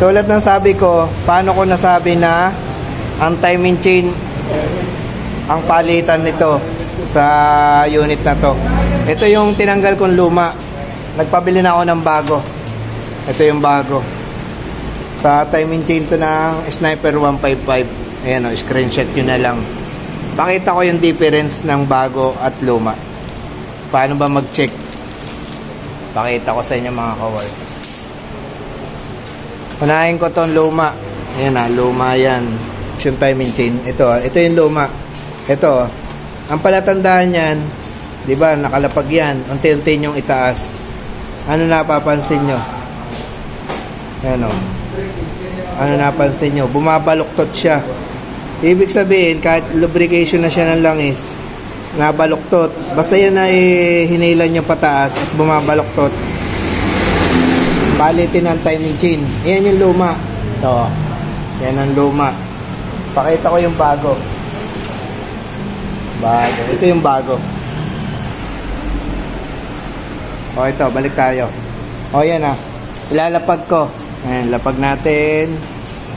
Tulad ng sabi ko, paano ko nasabi na ang timing chain ang palitan nito sa unit na to. Ito yung tinanggal kong luma. Nagpabili na ako ng bago. Ito yung bago. Sa timing chain to ng Sniper 155. Ayan o, screenshot nyo na lang. Pakita ko yung difference ng bago at luma. Paano ba mag-check? Pakita ko sa inyo mga ka-work. Unahin ko tong luma. Ayan na, luma yan. Yung timing chain. Ito yung luma. Ito, ang palatandaan yan, di ba, nakalapag yan. Unti-unti yung itaas. Ano napapansin nyo? Ayan o. Ano napansin nyo? Bumabaluktot siya. Ibig sabihin, kahit lubrication na siya ng langis, nabaluktot. Basta yan na hinilan nyo pataas at bumabaluktot. Palitin ang timing chain. Ayan yung luma. Ito. Yan ang luma. Pakita ko yung bago. Bago. Ito yung bago. O ito, balik tayo. O yan ah. Ilalapag ko. Ayan, lapag natin.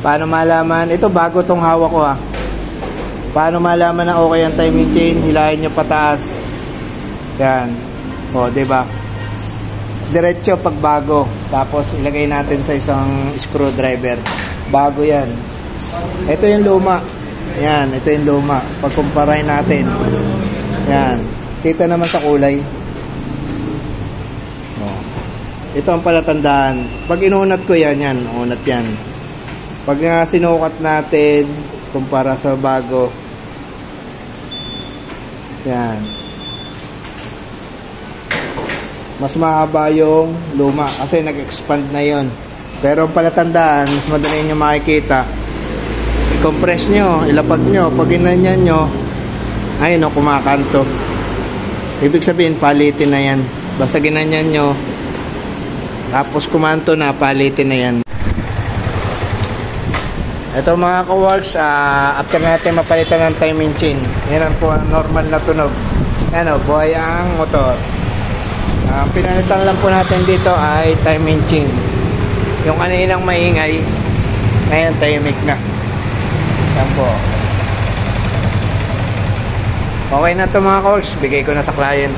Paano malaman? Ito bago tong hawak ko ah. Paano malaman na okay ang timing chain? Hilahin nyo pataas. Yan. O, diba? Diretso pag bago. Tapos ilagay natin sa isang screwdriver. Bago yan. Ito yung luma. Yan, ito yung luma. Pagkumparahin natin. Yan. Kita naman sa kulay. O. Ito ang palatandaan. Pag inunat ko yan, yan. Unat yan. Pag sinukat natin, kumpara sa bago. Yan. Mas mahaba yung luma kasi nag-expand na yon. Pero ang palatandaan, mas madali nyo makikita. I-compress nyo, ilapag nyo. Pag ginanyan nyo, ayun o, kumakanto. Ibig sabihin, palitin na yan. Basta ginanyan nyo, tapos kumanto na, palitin na yan. Ito mga ka-works, after natin mapalitan ng timing chain, yan po ang normal na tunog. Yan o, buhay ang motor. Pinalitan lang po natin dito ay timing chain. Yung kaninang maingay, ngayon tahimik na. Yan po. Okay na ito mga ka-works, bigay ko na sa client.